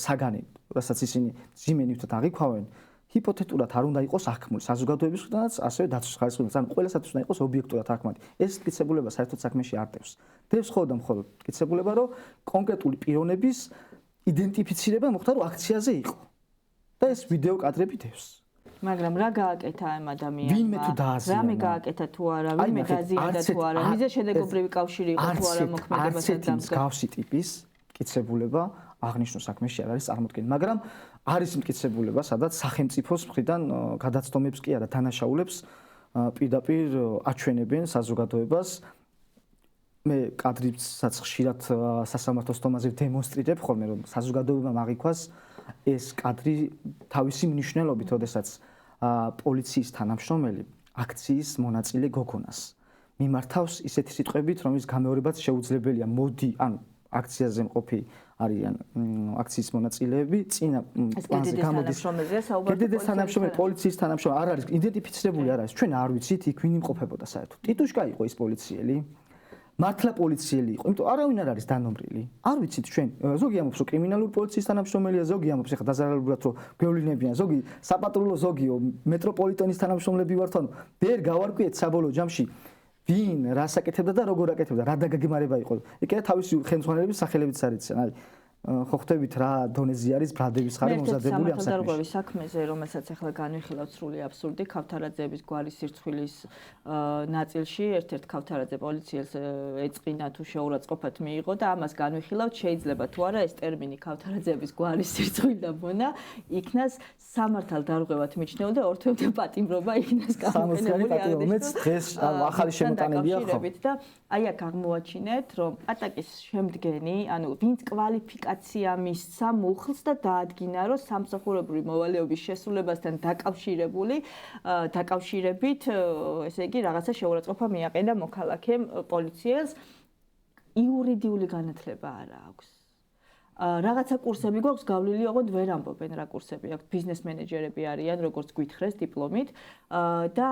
საგანი, რასაც ისინი ძიმე ნივთად აღიქვავენ, ჰიპოთეტურად არ უნდა იყოს აღქმული საზოგადოების მხრიდანაც, ასევე დაცვის ხარისხიდან, ანუ ყველასათვის უნდა იყოს ობიექტურად აღქმული. ეს მტკიცებულება საერთოდ საქმეში არ დევს. დევს მხოლოდ და მხოლოდ მტკიცებულება, რომ კონკრეტული პიროვნების იდენტიფიცირება მოხდა, რომ აქციაზე იყო. და ეს ვიდეო კადრები დევს. მაგრამ რა გააკეთა ამ ადამიანმა? ვინმე თუ დააზიანა? რამე გააკეთა თუ არა, ვინმე დაზიანდა თუ არა? მიზე შედეგობრივი კავშირი იყო თუ არა მოქმედებასთან დამდგარ? მსგავსი ტიპის მტკიცებულება აღნიშნულ საქმეში არ არის წარმოქმნილი, მაგრამ არის მტკიცებულება, სადაც სახელმწიფოს მხრიდან გადაცდომებს კი არა, დანაშაულებს პირდაპირ აჩვენებენ საზოგადოებას. მე კადრებსაც ხშირად სასამართლოს თომაზე დემონსტრირებ ხოლმე, რომ საზოგადოებამ აღიქვას ეს კადრი თავისი მნიშვნელობით, როდესაც პოლიციის თანამშრომელი აქციის მონაწილე გოგონას მიმართავს ისეთი სიტყვებით, რომლის გამეორებაც შეუძლებელია. მოდი, ანუ აქციაზე მყოფი არიან აქციის მონაწილეები, წინა პლანზე გამოდის. გედედეს თანამშრომელი, პოლიციის თანამშრომელი არ არის იდენტიფიცირებული არ არის. ჩვენ არ ვიცით იქ ვინ იმყოფებოდა საერთოდ. ტიტუშკა იყო ის პოლიციელი. მართლა პოლიციელი იყო, იმიტომ არავინ არ არის დანომრილი. არ ვიცით ჩვენ, ზოგი ამბობს, რომ კრიმინალური პოლიციის თანამშრომელია, ზოგი ამბობს, ეხლა დაზარალებლად რომ გვევლინებიან, ზოგი საპატრულო ზოგიო, მეტროპოლიტენის თანამშრომლები ვართ, ანუ ვერ გავარკვიეთ საბოლოო ჯამში ვინ რას აკეთებდა და როგორ აკეთებდა, რა დაგეგმარება იყო. ეკეა თავისი ხელმძღვანელების სახელებიც არ იციან, აი ხო ხვდებით რა დონეზე არის ბრალდების ხარი მომზადებული ამ საქმეში. საქმეზე, რომელსაც ახლა განვიხილავთ სრული აბსურდი, ქავთარაძეების გვარის სირცხვილის ნაწილში ერთ-ერთ ქავთარაძე პოლიციელს ეწყინა თუ შეურაცხყოფად მიიღო და ამას განვიხილავთ, შეიძლება თუ არა ეს ტერმინი ქავთარაძეების გვარის სირცხვილი და მონა იქნას სამართალდარღვევად მიჩნეულ და ორთვევდა პატიმრობა იქნას გამოყენებული არის დღეს ახალი შემოტანილია ხო და აი აქ აღმოაჩინეთ რომ ატაკის შემდგენი ანუ ვინც კვალიფიკაცია მისცა მუხლს და დაადგინა რომ სამსახურებრივი მოვალეობის შესრულებასთან დაკავშირებით ესე იგი რაღაცა შეურაცხყოფა მიაყენა მოქალაქემ პოლიციელს იურიდიული განათლება არა აქვს რაღაცა კურსები გვაქვს გავლილი, ოღონდ ვერ ამბობენ რა კურსები აქვთ. ბიზნეს მენეჯერები არიან, როგორც გვითხრეს დიპლომით და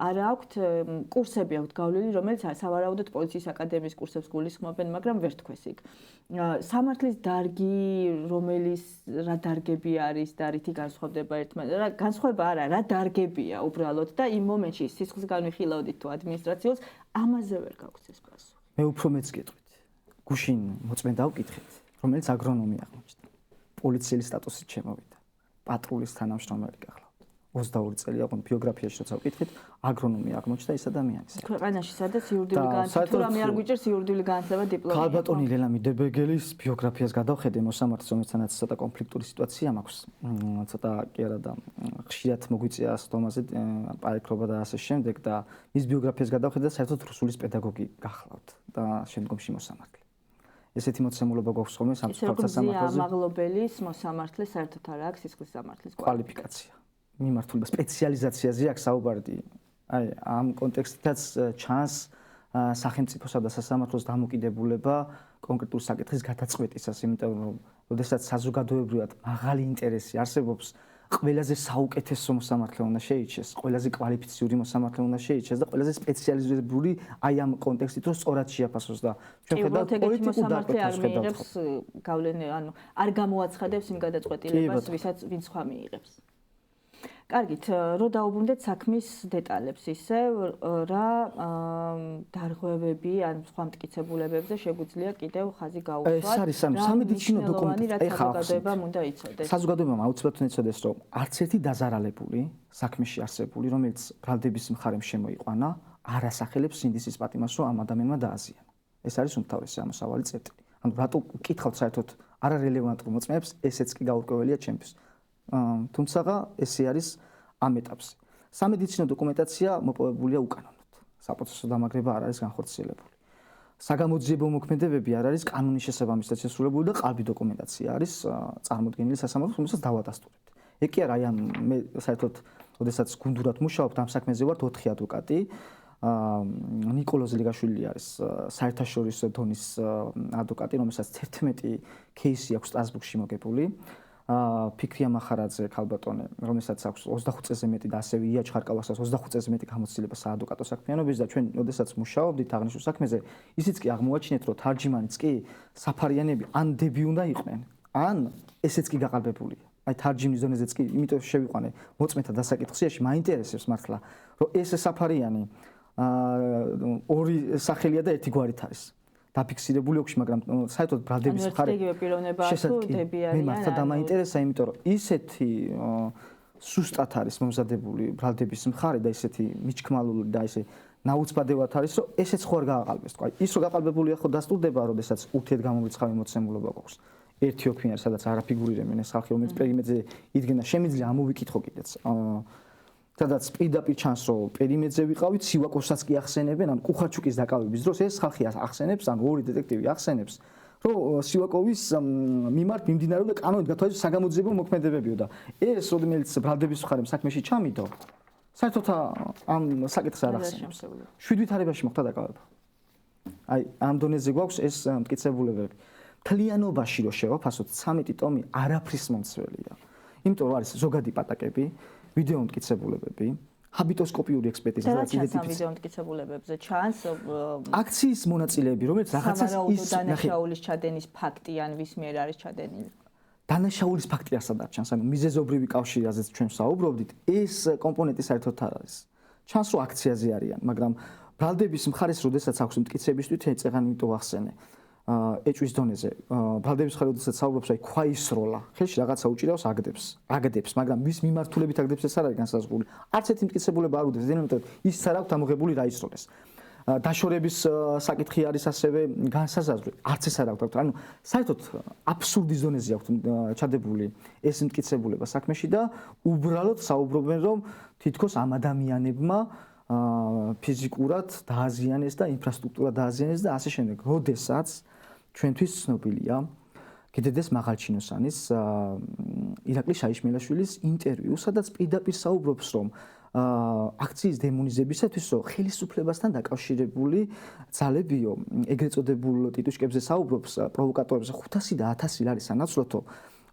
არა აქვთ კურსები აქვთ გავლილი, რომელიც სავარაუდოდ პოლიციის აკადემიის კურსებს გულისხმობენ, მაგრამ ვერ თქვეს იქ. სამართლის დარგი, რომელიც რა დარგები არის და რითი განსხვავდება ერთმანეთთან, განსხვავება არა, რა დარგებია უბრალოდ და იმ მომენტში სისხლის განვიხილავდით თუ ადმინისტრაციულს, ამაზე ვერ გაქვს ეს პასუხი. მე უფრო მეც გეტყვით. გუშინ მოწმენდა ვკითხეთ. რომელიც აგრონომი აღმოჩნდა. პოლიციელის სტატუსით შემოვიდა. პატრულის თანამშრომელი გახლავთ. 22 წელი აღვნიშნეთ ბიოგრაფიაში როცა ვკითხეთ, აგრონომი აღმოჩნდა ეს ადამიანის. ქვეყანაში სადაც იურიდიული განათლება, თუ რამე არ გვიჭერს იურიდიული განათლება დიპლომი. ქალბატონი ლელა მიდებეგელის ბიოგრაფიას გადავხედე, მოსამართლეს რომელსაც ცოტა კონფლიქტური სიტუაცია მაქვს. ცოტა კი არა და ხშირად მოგვიწია სტომაზე პარეკრობა და ასე შემდეგ და მის ბიოგრაფიას გადავხედე და საერთოდ რუსულის პედაგოგი გახლავთ და შემდგომში მოსამართლე. ესეთი მოცემულობა გვაქვს ხოლმე სამწუხაროდ სასამართლოზე. ამაღლობელის მოსამართლე საერთოდ არ აქვს სისხლის სამართლის კვალიფიკაცია. მიმართულება სპეციალიზაციაზე აქვს საუბარი. აი ამ კონტექსტითაც ჩანს სახელმწიფოსა და სასამართლოს დამოკიდებულება კონკრეტულ საკითხის გადაწყვეტისას, იმიტომ რომ როდესაც საზოგადოებრივად მაღალი ინტერესი არსებობს, ყველაზე საუკეთესო მოსამართლე უნდა შეიჩეს, ყველაზე კვალიფიციური მოსამართლე უნდა შეიჩეს და ყველაზე სპეციალიზებული აი ამ კონტექსტით რომ სწორად შეაფასოს და ჩვენ ხედავთ პოლიტიკურ დაკვეთას ხედავთ. გავლენა, ანუ არ გამოაცხადებს იმ გადაწყვეტილებას, ვინც სხვა მიიღებს. კარგით, რო დაუბრუნდეთ საქმის დეტალებს ისე, რა დარღვევები ან სხვა მტკიცებულებებზე შეგვიძლია კიდევ ხაზი გაუშვათ. ეს არის სამედიცინო დოკუმენტები, ეხლა საზოგადოებამ უნდა იცოდეს. საზოგადოებამ აუცილებლად უნდა იცოდეს, რომ არც ერთი დაზარალებული, საქმეში არსებული, რომელიც ბრალდების მხარემ შემოიყვანა, არ ასახელებს სინდისის პატიმარს, რომ ამ ადამიანმა დააზიანა. ეს არის უმთავრესი ამოსავალი წერტილი. ანუ რატო ვკითხავთ საერთოდ არარელევანტურ მოწმეებს, ესეც კი გაურკვეველია ჩემთვის. თუმცა ესე არის ამ ეტაპზე. სამედიცინო დოკუმენტაცია მოპოვებულია უკანონოდ. საპროცესო დამაგრება არ არის განხორციელებული. საგამოძიებო მოქმედებები არ არის კანონის შესაბამისად შესრულებული და ყალბი დოკუმენტაცია არის წარმოდგენილი სასამართლოს, რომელსაც დავადასტურებთ. ეგ კი არა, აი ამ მე საერთოდ, როდესაც გუნდურად მუშაობთ ამ საქმეზე ვართ 4 ადვოკატი. ნიკოლოზ ლეგაშვილი არის საერთაშორისო დონის ადვოკატი, რომელსაც 11 кейსი აქვს სტრასბურგში მოგებული. ფიქრია მახარაძე ქალბატონი, რომელსაც აქვს 25 წელზე მეტი და ასევე ია ჩხარკალასაც 25 წელზე მეტი გამოცდილება საადვოკატო საქმიანობის და ჩვენ ოდესაც მუშაობდით აღნიშნულ საქმეზე, ისიც კი აღმოაჩინეთ, რომ თარჯიმანიც კი საფარიანები ან დები უნდა იყვნენ, ან ესეც კი გაყალბებულია. აი თარჯიმნის დონეზეც კი, იმიტომ შევიყვანე მოწმეთა დასაკითხიაში, მაინტერესებს მართლა, რომ ეს საფარიანი ორი სახელია და ერთი გვარით არის. დაფიქსირებული აქვს, მაგრამ საერთოდ ბრალდების მხარე მე მართლა დამაინტერესა, იმიტომ რომ ისეთი სუსტად არის მომზადებული ბრალდების მხარე და ისეთი მიჩქმალული და ესე ნაუცბადევად არის, რომ ესეც ხო არ გააყალბეს. თქო, ის რო გაყალბებულია ხო დასტურდება, როდესაც ურთიერთგამომრიცხავი მოცემულობა გვაქვს. ერთი ოფინარი, სადაც არ აფიგურირებენ ეს ხალხი, რომელიც პერიმეტრზე იდგენა, შემიძლია ამოვიკითხო კიდეც. სადაც პირდაპირ ჩანს, რომ პერიმეტრზე ვიყავით, სივაკოვსაც კი ახსენებენ, ან კუხარჩუკის დაკავების დროს ეს ხალხი ახსენებს, ან ორი დეტექტივი ახსენებს, რომ სივაკოვის მიმართ მიმდინარეობდა კანონით გათვალისწინებული საგამოძიებო მოქმედებებიო და ეს როდესაც ბრალდების მხარემ საქმეში ჩამიდო, საერთოდ ამ საკითხს არ ახსენებს. 7 ვითარებაში მოხდა დაკავება. აი, ამ დონეზე გვაქვს ეს მტკიცებულებები. თლიანობაში რო შევაფასოთ, 13 ტომი არაფრის მომცველია. იმიტომ რომ არის ზოგადი პატაკები, ვიდეო მტკიცებულებები, ჰაბიტოსკოპიური ექსპერტიზა და იდენტიფიცირება. ვიდეო მტკიცებულებებზე ჩანს აქციის მონაწილეები, რომელიც რაღაცას ის დანაშაულის ჩადენის ფაქტი ან ვის მიერ არის ჩადენილი. დანაშაულის ფაქტი ასადაც ჩანს, ანუ მიზეზობრივი კავშირი, რაზეც ჩვენ საუბრობდით, ეს კომპონენტი საერთოდ არ არის. ჩანს, რომ აქციაზე არიან, მაგრამ ბრალდების მხარეს, როდესაც აქვს მტკიცებისთვის, წეღანი იმიტომ ვახსენე. ეჭვის დონეზე ბრალდების მხარე როდესაც საუბრობს, აი ქვაისროლა, ხელში რაღაცა უჭირავს, აგდებს, მაგრამ ვის მიმართულებით აგდებს ეს არ არის განსაზღვრული. არც ერთი მტკიცებულება არ უდევს, ზენიტად ის არ აქვს ამოღებული რა ისროლეს. დაშორების საკითხი არის ასევე განსაზღვრული, არც ეს არ აქვს. ანუ საერთოდ აბსურდის დონეზე აქვს ჩადებული ეს მტკიცებულება საქმეში და უბრალოდ საუბრობენ, რომ თითქოს ამ ადამიანებმა ფიზიკურად დააზიანეს და ინფრასტრუქტურა დააზიანეს და ასე შემდეგ. როდესაც ჩვენთვის ცნობილია კიდედეს მაღალჩინოსანის ირაკლი შაიშმელაშვილის ინტერვიუ, სადაც პირდაპირ საუბრობს, რომ აქციის დემონიზებისათვის ხელისუფლებასთან დაკავშირებული ძალებიო, ეგრეთ წოდებულ ტიტუშკებზე საუბრობს, პროვოკატორებზე 500 და 1000 ლარის სანაცვლოდ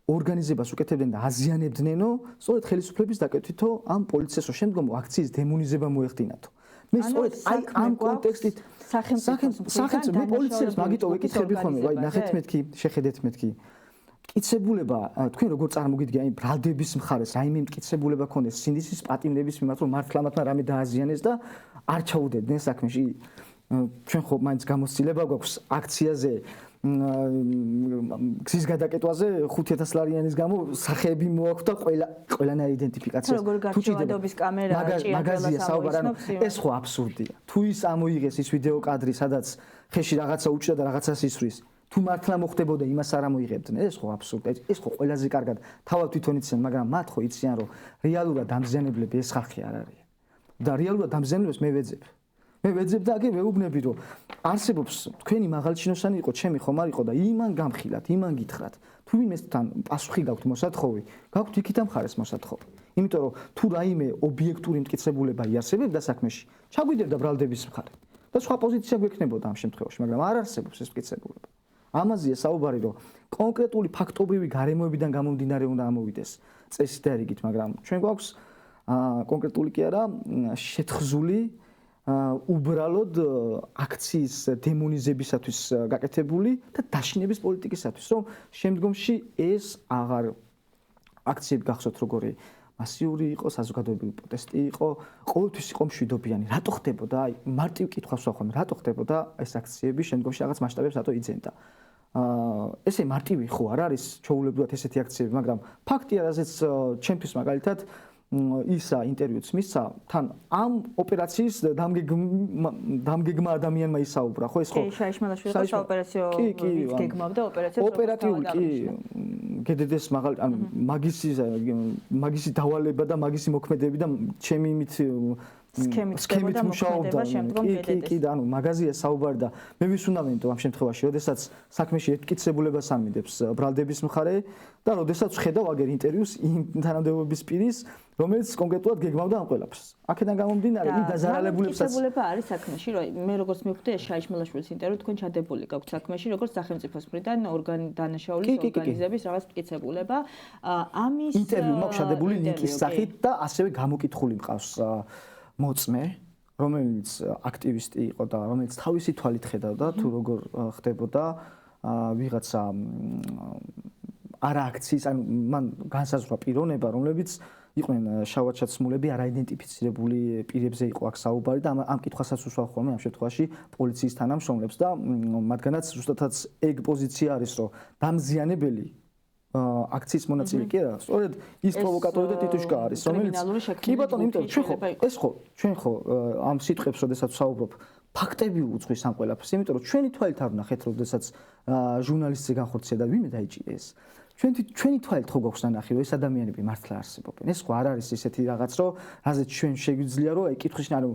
ორგანიზებას უკეთებდნენ და აზიანებდნენო, სწორედ ხელისუფლების დაკეთვითო ამ პოლიციასო შემდგომ აქციის დემონიზება მოეხდინათო. მე სწორედ აი ამ კონტექსტით სახელმწიფო მე პოლიციას მაგიტო ვეკითხები ხოლმე, ვაი ნახეთ მეთქი, შეხედეთ მეთქი. მტკიცებულება, თქვენ როგორ წარმოგიდგენთ, აი ბრალდების მხარეს, რაიმე მტკიცებულება ქონდეს სინდისის პატიმრების მიმართ, რომ მართლა მათმა რამე დააზიანეს და არ ჩაუდედნენ საქმეში. ჩვენ ხო მაინც გამოცდილება გვაქვს აქციაზე გზის გადაკეტვაზე 5000 ლარიანის გამო სახეები მოაქვს და ყველანაირი იდენტიფიკაცია. თუ ჭიდადობის კამერა მაგაზია საუბარ, ანუ ეს ხო აბსურდია. თუ ის ამოიღეს ის ვიდეო კადრი, სადაც ხეში რაღაცა უჭირდა და რაღაცას ისვრის, თუ მართლა მოხდებოდა იმას არ ამოიღებდნენ, ეს ხო აბსურდია. ეს ხო ყველაზე კარგად თავად თვითონ იციან, მაგრამ მათ ხო იციან, რომ რეალურად დამზიანებლები ეს ხალხი არ არიან. და რეალურად დამზიანებლებს მე ვეძებ. მე ვეძებ და აგერ ვეუბნები, რომ არსებობს თქვენი მაღალჩინოსანი იყო, ჩემი ხომ არ იყო და იმან გამხილათ, იმან გითხრათ. თუ ვინმესთან პასუხი გაქვთ მოსათხოვი, გაქვთ იქით ამ ხარეს მოსათხოვი. იმიტომ რომ თუ რაიმე ობიექტური მტკიცებულება იარსებებდა საქმეში, ჩაგვიდერდა ბრალდების მხარე. და სხვა პოზიცია გვექნებოდა ამ შემთხვევაში, მაგრამ არ არსებობს ეს მტკიცებულება. ამაზეა საუბარი, რომ კონკრეტული ფაქტობრივი გარემოებიდან გამომდინარე უნდა ამოვიდეს წესით და რიგით, მაგრამ ჩვენ გვაქვს კონკრეტული კი არა, შეთხზული უბრალოდ აქციის დემონიზებისათვის გაკეთებული და დაშინების პოლიტიკისათვის, რომ შემდგომში ეს აღარ აქციები გახსოვთ როგორი მასიური იყო, საზოგადოებრივი პროტესტი იყო, ყოველთვის იყო მშვიდობიანი. რატო ხდებოდა? აი, მარტივ კითხვას ვახდები, რატო ხდებოდა ეს აქციები შემდგომში რაღაც მასშტაბებს რატო იძენდა? ესე მარტივი ხო არ არის ჩაულებრივად ესეთი აქციები, მაგრამ ფაქტია, რაზეც ჩემთვის მაგალითად ისა ინტერვიუც მისცა, თან ამ ოპერაციის დამგეგმა ადამიანმა ისაუბრა, ხო ეს ხო? კი, შაიშმელაშვილი ხო საოპერაციო გეგმავდა ოპერაციას. ოპერატიული კი გედედეს მაგისი დავალება და მაგისი მოქმედებები და ჩემი იმით სქემით მუშაობდა შემდგომ კი და ანუ მაღაზია საუბარი და მე ვისუნავენ ამ შემთხვევაში, როდესაც საქმეში ერთკიცებულებას ამიდებს ბრალდების მხარე და როდესაც ხედავ აგერ ინტერვიუს იმ თანამდებობის პირის, რომელიც კონკრეტულად გეგმავდა ამ ყველაფერს. აქედან გამომდინარე, იმ დაზარალებულებსაც ერთკიცებულება არის საქმეში, რომ მე როგორც მივხვდი ეს შაიშმელაშვილის ინტერვიუ თქვენ ჩადებული გაქვთ საქმეში, როგორც სახელმწიფოს მხრიდან დანაშაულის ორგანიზების რაღაც მტკიცებულება. ამის ინტერვიუ მაქვს ჩადებული ლინკის სახით და ასევე გამოკითხული მყავს მოწმე, რომელიც აქტივისტი იყო და რომელიც თავისი თვალით ხედავდა თუ როგორ ხდებოდა ვიღაცა არააქციის, ანუ მან განსაზღვრა პიროვნება, რომლებიც იყვნენ შავადშაცმულები, არაიდენტიფიცირებული პირებზე იყო აქ საუბარი და ამ კითხვასაც უსვამ ხოლმე ამ შემთხვევაში პოლიციის თანამშრომლებს და მათგანაც ზუსტადაც ეგ პოზიცია არის, რომ დამზიანებელი აქციის მონაწილე კი არა, სწორედ ის პროვოკატორი და ტიტუშკა არის, რომელიც კი ბატონო, იმიტომ ჩვენ ხო ამ სიტყვებს, როდესაც ვსაუბრობ, ფაქტები უძღვის ამ ყველაფერს, იმიტომ რომ ჩვენი თვალით არ ვნახეთ, როდესაც ჟურნალისტზე განხორციელდა და ვინმე დაიჭირეს. ჩვენი თვალით ხო გვაქვს ნახი, რომ ეს ადამიანები მართლა არსებობენ. ეს ხო არ არის ისეთი რაღაც, რომ რაზეც ჩვენ შეგვიძლია, რომ აი კითხვის ანუ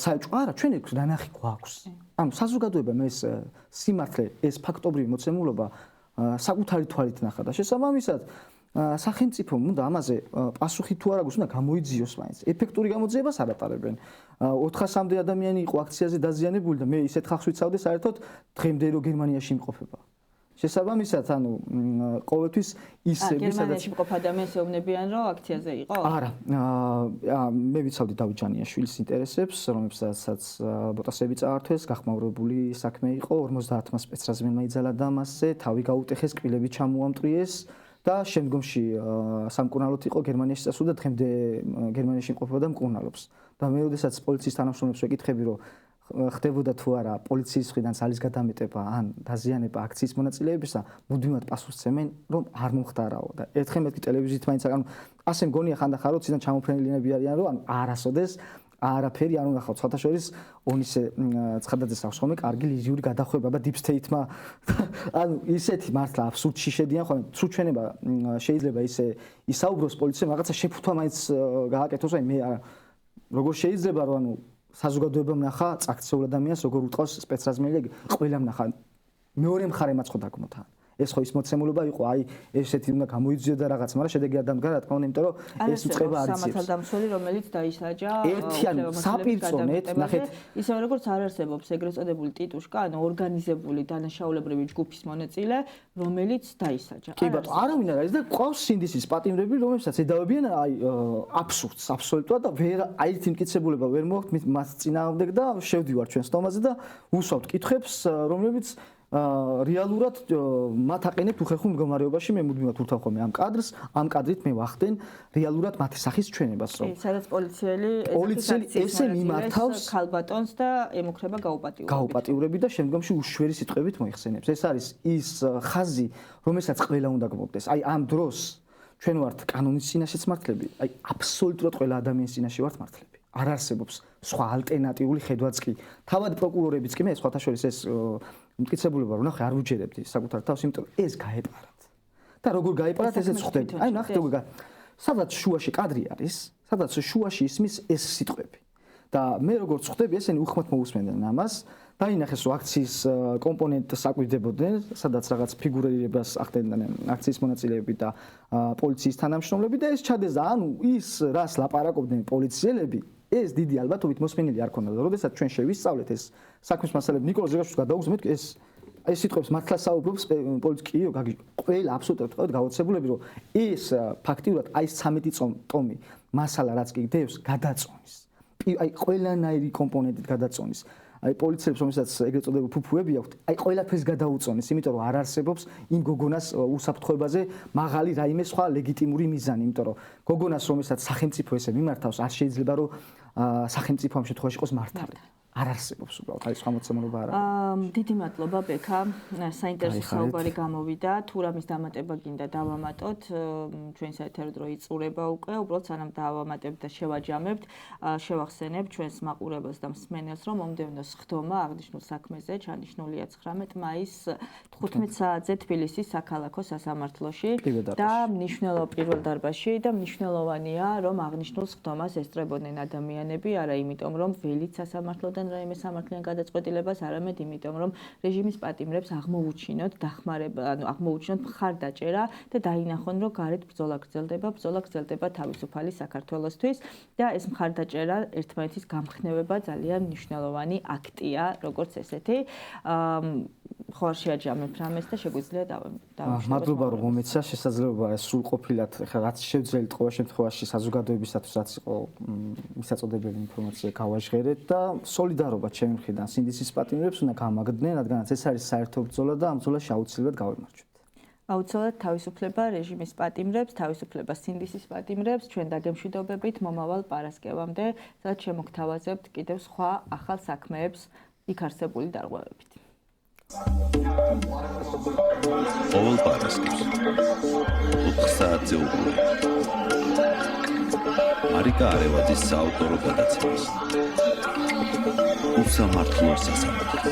საერთოდ არა, ჩვენ ეს ნახი გვაქვს. ანუ საზოგადოებამ ეს სიმართლე, ეს ფაქტობრივი მოცემულობა საკუთარი თვალით ნახა და შესაბამისად სახელმწიფომ უნდა ამაზე პასუხი თუ არა გვაქვს, უნდა გამოიძიოს მაინც. ეფექტური გამოძიებას არ ატარებენ. 400-მდე ადამიანი იყო აქციაზე დაზიანებული და მე ისეთ ხალხს ვიცავდი საერთოდ დღემდე რომ გერმანიაში იმყოფება. შესაბამისად, ანუ ყოველთვის ისე გერმანიაში მყოფ ადამიანს ეუბნებიან, რომ აქციაზე იყო? არა. მე ვიცავდი დავით ჯანიაშვილის ინტერესებს, რომელსაც ბოტასები წაართვეს, გახმაურებული საქმე იყო, 50-მა სპეცრაზმენმა იძალა და მასზე, თავი გაუტეხეს, კბილები ჩამოამტვრიეს და შემდგომში სამკურნალოდ იყო გერმანიაში წასული და დღემდე გერმანიაში იმყოფება და მკურნალობს. და მე როდესაც პოლიციის თანამშრომლებს ვეკითხები, რომ ხდებოდა თუ არა პოლიციის მხრიდან ძალის გადამეტება ან დაზიანება აქციის მონაწილეებისა, მუდმივად პასუხს ცემენ, რომ არ მომხდარაო და ერთხელ მეთქი ტელევიზიით მაინც ანუ ასე მგონია ხანდახან რომ ციდან ჩამოფრენილინები არიან, რომ ანუ არასოდეს არაფერი არ უნდა ხავთ. სხვათა შორის ონისე ცხადაძეს აქვს ხოლმე კარგი ლირიული გადახვება და deep state-მა ანუ ისეთი მართლა აბსურდში შედიან ხოლმე. თუ ჩვენება შეიძლება ისე ისაუბროს პოლიციამ რაღაცა შეფუთვა მაინც გააკეთოს, აი მე არა როგორ შეიძლება რომ ანუ საზოგადოებამ ნახა წაქცეულ ადამიანს როგორ უტყავს სპეცრაზმელი ყველამ ნახა მეორე მხარე მაცხო დაგმოთან ეს ხო ის მოცემულობა იყო აი ესეთი უნდა გამოიძიო და რაღაც მაგრამ შედეგი არ დამდგა რა თქმა უნდა იმიტომ რომ ეს უწყება არ იცის სამართალდამცველი რომელიც დაისაჯა ერთიან საპირწონეთ ნახეთ ისე როგორც არ არსებობს ეგრეთ წოდებული ტიტუშკა ანუ ორგანიზებული დანაშაულებრივი ჯგუფის მონაწილე რომელიც დაისაჯა კი ბატონო არავინ არ არის და ყავს სინდისის პატიმრები რომელსაც ედავებიან აი აბსურდს აბსოლუტურად და ვერ აი ერთი მტკიცებულება ვერ მოაქვს მას წინააღმდეგ და შევდივარ ჩვენ სტომაზე და უსვამთ კითხვებს რომლებიც რეალურად მათ აყენებთ უხერხულ მდგომარეობაში მე მუდმივად ურთავ ხოლმე ამ კადრს ამ კადრით მე ვახდენ რეალურად მათი სახის ჩვენებას რომ სადაც პოლიციელი ესე მიმართავს ქალბატონს და ემუქრება გაუპატიურები და შემდგომში უშვერი სიტყვებით მოიხსენებს ეს არის ის ხაზი რომელსაც ყველა უნდა გმობდეს აი ამ დროს ჩვენ ვართ კანონის წინაშეც მართლები აი აბსოლუტურად ყველა ადამიანის წინაშე ვართ მართლები არ არსებობს სხვა ალტერნატიული ხედვაც კი თავად პროკურორებიც კი მე სხვათა შორის ეს მტკიცებულება რომ ნახე არ ვუჯერებდი საკუთარ თავს იმიტომ რომ ეს გაეპარათ და როგორ გაეპარათ ესეც ხვდები აი ნახეთ როგორ სადაც შუაში კადრი არის სადაც შუაში ისმის ეს სიტყვები და მე როგორც ხვდები ესენი უხმოდ მოусმენდნენ ამას დაინახეს რომ აქციის კომპონენტს აკვირდებოდნენ სადაც რაღაც ფიგურირებას ახდენდნენ აქციის მონაწილეები და პოლიციის თანამშრომლები და ეს ჩადეს და ანუ ის რას ლაპარაკობდნენ პოლიციელები ეს დიდი ალბათობით მოსმენილი არ ქონდა და როდესაც ჩვენ შევისწავლეთ ეს საქმის მასალები ნიკოლოზ ზეგაშვილს გადაუგზავნეთ ეს სიტყვებს მართლა საუბრობს პოლიცია ყველა აბსოლუტურად გაოცებულები რომ ეს ფაქტიურად აი 13 ტომი მასალა რაც კი დევს გადაწონის აი ყველანაირი კომპონენტით გადაწონის აი პოლიციელებს რომელსაც ეგრეთ წოდებული ფუფუები აქვთ აი ყველაფერს გადაუწონეს იმიტომ რომ არ არსებობს იმ გოგონას უსაფრთხოებაზე მაღალი რაიმე სხვა ლეგიტიმური მიზანი იმიტომ რომ გოგონას რომელსაც სახელმწიფო ესე მიმართავს არ შეიძლება რომ სახელმწიფო ამ შემთხვევაში იყოს მართალი არ არსებობს უბრალოდ, არის სხვა მოცემულობა არა? დიდი მადლობა ბექა, საინტერესო საუბარი გამოვიდა, თუ რამის დამატება გინდა დავამატოთ, ჩვენ საერთოდ დრო იწურება უკვე, უბრალოდ სანამ დავამატებთ და შევაჯამებთ, შევახსენებ ჩვენს მაყურებელს და მსმენელს, რომ მომდევნო სხდომა აღნიშნულ საქმეზე ჩანიშნულია 19 მაისს 15 საათზე თბილისის საქალაქო სასამართლოში და პირველ დარბაზში და მნიშვნელოვანია, რომ აღნიშნულ სხდომას ესწრებოდნენ ადამიანები, არა იმიტომ, რომ ველით სასამართლოდან რაიმე სამართლიან გადაწყვეტილებას, არამედ იმიტომ, რომ რეჟიმის პატიმრებს აღმოუჩინოთ დახმარება, აღმოუჩინოთ მხარდაჭერა და დაინახონ, რომ გარეთ ბრძოლა გრძელდება თავისუფალი საქართველოსთვის და ეს მხარდაჭერა ერთმანეთის გამხნევება ძალიან მნიშვნელოვანი აქტია, როგორც ესეთი. ხო არ შეაჯამებ რამეს და შეგვიძლია დავამშვიდობოთ. მადლობა რომ მომეცა შესაძლებლობა ეს სრულყოფილად ხა რაც შევძლებთ ყოველ შემთხვევაში საზოგადოებისათვის რაც იყო მისაწოდებელი ინფორმაცია გავაჟღერეთ და სოლიდარობა ჩემი მხრიდან სინდისის პატიმრებს უნდა გამაგდნენ, რადგანაც ეს არის საერთო ბრძოლა და ამ ბრძოლაში აუცილებლად გავიმარჯვებთ. აუცილებლად თავისუფლება რეჟიმის პატიმრებს, თავისუფლება სინდისის პატიმრებს, ჩვენ დაგემშვიდობებით მომავალ პარასკევამდე, სადაც შემოგთავაზებთ კიდევ სხვა ახალ საქმეებს იქ არსებული დარღვევებით. ყოველ პარასკევს 4 საათზე უყურებთ მარიკა არევაძის საავტორო გადაცემას უსამართლო სასამართლო